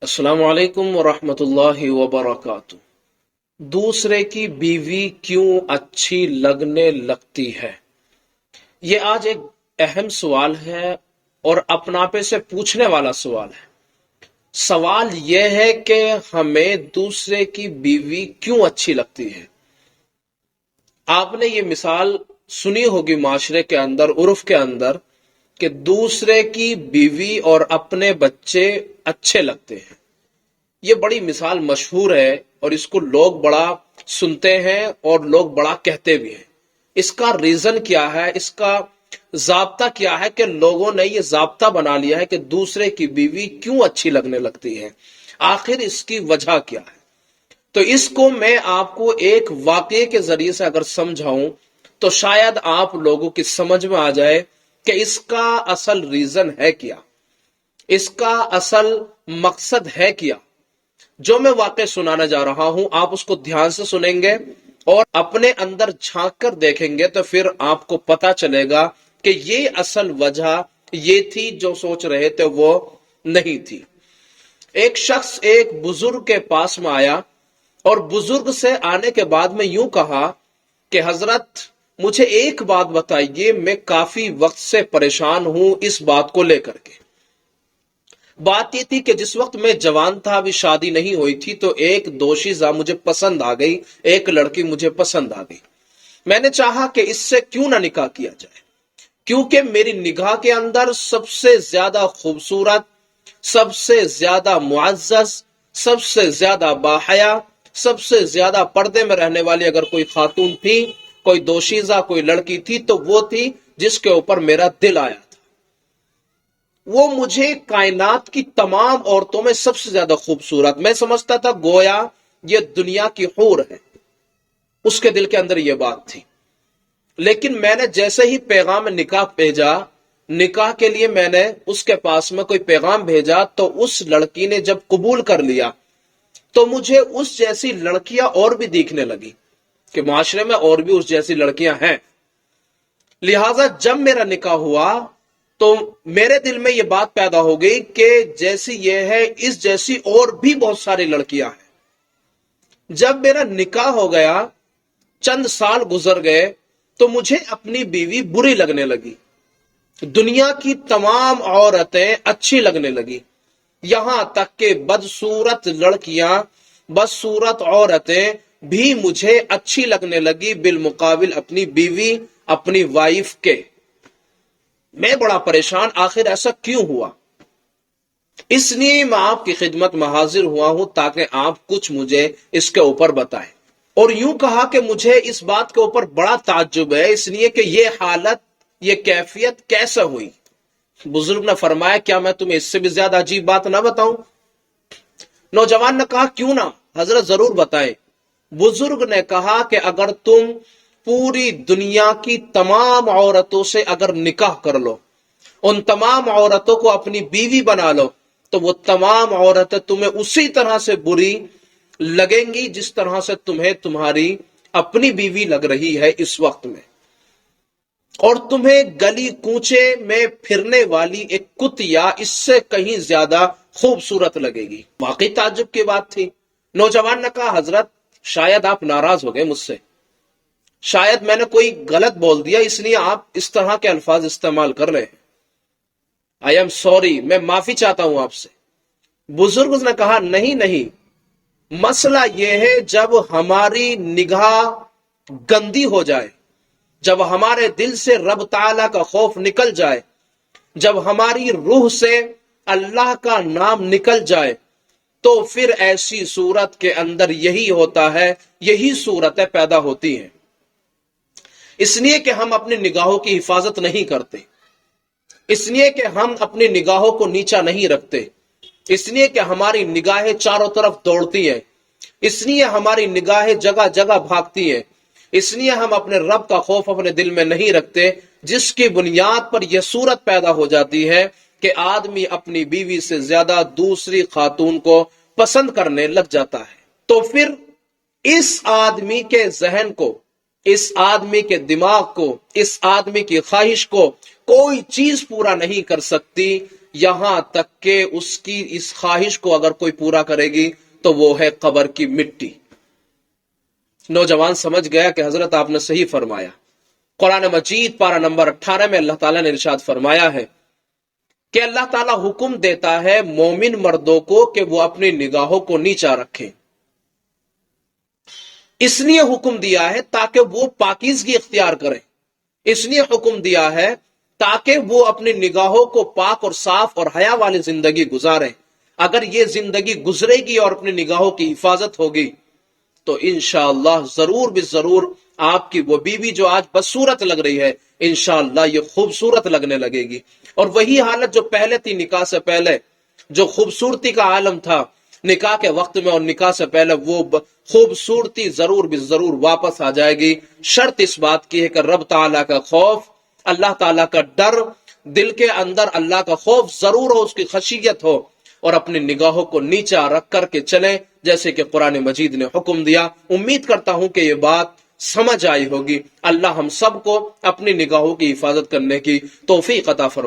अस्सलाम वालेकुम वरहमतुल्लाहि वबरकातुह। दूसरे की बीवी क्यों अच्छी लगने लगती है? ये आज एक अहम सवाल है और अपनापे से पूछने वाला सवाल है। सवाल यह है कि हमें दूसरे की बीवी क्यों अच्छी लगती है। आपने ये मिसाल सुनी होगी माशरे के अंदर, उर्फ के अंदर, कि दूसरे की बीवी और अपने बच्चे अच्छे लगते हैं। ये बड़ी मिसाल मशहूर है और इसको लोग बड़ा सुनते हैं और लोग बड़ा कहते भी हैं। इसका रीजन क्या है, इसका जाब्ता क्या है कि लोगों ने ये जाब्ता बना लिया है कि दूसरे की बीवी क्यों अच्छी लगने लगती है। आखिर इसकी वजह क्या है? तो इसको मैं आपको एक वाकये के जरिए से अगर समझाऊं तो शायद आप लोगों की समझ में आ जाए कि इसका असल रीजन है क्या, इसका असल मकसद है क्या। जो मैं वाकई सुनाने जा रहा हूं आप उसको ध्यान से सुनेंगे और अपने अंदर झांक कर देखेंगे तो फिर आपको पता चलेगा कि ये असल वजह ये थी जो सोच रहे थे वो नहीं थी। एक शख्स एक बुजुर्ग के पास में आया और बुजुर्ग से आने के बाद में यूं कहा कि हजरत मुझे एक बात बताइए, मैं काफी वक्त से परेशान हूं इस बात को लेकर के। बात ये थी कि जिस वक्त मैं जवान था, अभी शादी नहीं हुई थी, तो एक दोशीजा मुझे पसंद आ गई, एक लड़की मुझे पसंद आ गई। मैंने चाहा कि इससे क्यों ना निकाह किया जाए, क्योंकि मेरी निगाह के अंदर सबसे ज्यादा खूबसूरत, सबसे ज्यादा मुअज़्ज़ज़, सबसे ज्यादा बाहया, सबसे ज्यादा पर्दे में रहने वाली अगर कोई खातून थी, कोई दोशीजा, कोई लड़की थी, तो वो थी जिसके ऊपर मेरा दिल आया। वो मुझे कायनात की तमाम औरतों में सबसे ज्यादा खूबसूरत, मैं समझता था गोया ये दुनिया की हूर है। उसके दिल के अंदर ये बात थी। लेकिन मैंने जैसे ही पैगाम निकाह भेजा, निकाह के लिए मैंने उसके पास में कोई पैगाम भेजा, तो उस लड़की ने जब कबूल कर लिया तो मुझे उस जैसी लड़कियां और भी दिखने लगी कि माशरे में और भी उस जैसी लड़कियां हैं। लिहाजा जब मेरा निकाह हुआ तो मेरे दिल में यह बात पैदा हो गई कि जैसी ये है इस जैसी और भी बहुत सारी लड़कियां हैं। जब मेरा निकाह हो गया, चंद साल गुजर गए, तो मुझे अपनी बीवी बुरी लगने लगी। दुनिया की तमाम औरतें अच्छी लगने लगी, यहां तक कि बदसूरत लड़कियां, बदसूरत औरतें भी मुझे अच्छी लगने लगी बिलमुकाबिल अपनी बीवी, अपनी वाइफ के। मैं बड़ा परेशान, आखिर ऐसा क्यों हुआ? इसलिए मैं आपकी खिदमत में हाजिर हुआ हूं ताकि आप कुछ मुझे इसके ऊपर बताएं। और यूं कहा कि मुझे इस बात के ऊपर बड़ा ताज्जुब है, इसलिए कि यह हालत, यह कैफियत कैसे हुई। बुजुर्ग ने फरमाया, क्या मैं तुम्हें इससे भी ज्यादा अजीब बात ना बताऊं? नौजवान ने कहा, क्यों ना हजरत, जरूर बताएं। बुजुर्ग ने कहा कि अगर तुम पूरी दुनिया की तमाम औरतों से अगर निकाह कर लो, उन तमाम औरतों को अपनी बीवी बना लो, तो वो तमाम औरतें तुम्हें उसी तरह से बुरी लगेंगी जिस तरह से तुम्हें तुम्हारी अपनी बीवी लग रही है इस वक्त में। और तुम्हें गली कूचे में फिरने वाली एक कुतिया इससे कहीं ज्यादा खूबसूरत लगेगी। वाकई ताज्जुब की बात थी। नौजवान ने कहा, हजरत शायद आप नाराज हो गए मुझसे, शायद मैंने कोई गलत बोल दिया इसलिए आप इस तरह के अल्फाज इस्तेमाल कर रहे हैं। आई एम सॉरी, मैं माफी चाहता हूं आपसे। बुजुर्ग ने कहा, नहीं नहीं, मसला यह है जब हमारी निगाह गंदी हो जाए, जब हमारे दिल से रब ताला का खौफ निकल जाए, जब हमारी रूह से अल्लाह का नाम निकल जाए, तो फिर ऐसी सूरत के अंदर यही होता है, यही सूरतें पैदा होती हैं। इसलिए कि हम अपनी निगाहों की हिफाजत नहीं करते, इसलिए कि हम अपनी निगाहों को नीचा नहीं रखते, इसलिए कि हमारी निगाहें चारों तरफ दौड़ती हैं, इसलिए हमारी निगाहें जगह जगह भागती हैं, इसलिए हम अपने रब का खौफ अपने दिल में नहीं रखते, जिसकी बुनियाद पर यह सूरत पैदा हो जाती है कि आदमी अपनी बीवी से ज्यादा दूसरी खातून को पसंद करने लग जाता है। तो फिर इस आदमी के जहन को, इस आदमी के दिमाग को, इस आदमी की ख्वाहिश को कोई चीज पूरा नहीं कर सकती یہاں تک کہ اس کی اس خواہش کو اگر کوئی پورا کرے گی تو وہ ہے قبر کی مٹی۔ نوجوان سمجھ گیا کہ حضرت آپ نے صحیح فرمایا۔ قرآن مجید پارہ نمبر 18 میں اللہ تعالیٰ نے ارشاد فرمایا ہے کہ اللہ تعالیٰ حکم دیتا ہے مومن مردوں کو کہ وہ اپنی نگاہوں کو نیچا رکھیں۔ اس لیے حکم دیا ہے تاکہ وہ پاکیزگی اختیار کریں، اس لیے حکم دیا ہے تاکہ وہ اپنی نگاہوں کو پاک اور صاف اور حیا والی زندگی گزاریں۔ اگر یہ زندگی گزرے گی اور اپنی نگاہوں کی حفاظت ہوگی تو انشاءاللہ ضرور ضرور آپ کی وہ بیوی جو آج بدصورت لگ رہی ہے انشاءاللہ یہ خوبصورت لگنے لگے گی، اور وہی حالت جو پہلے تھی نکاح سے پہلے، جو خوبصورتی کا عالم تھا نکاح کے وقت میں اور نکاح سے پہلے، وہ خوبصورتی ضرور واپس آ جائے گی۔ شرط اس بات کی ہے کہ رب تعالیٰ کا خوف، اللہ تعالیٰ کا ڈر، دل کے اندر اللہ کا خوف ضرور ہو، اس کی خشیت ہو، اور اپنی نگاہوں کو نیچا رکھ کر کے چلیں جیسے کہ قرآن مجید نے حکم دیا۔ امید کرتا ہوں کہ یہ بات سمجھ آئی ہوگی۔ اللہ ہم سب کو اپنی نگاہوں کی حفاظت کرنے کی توفیق عطا فرمائے۔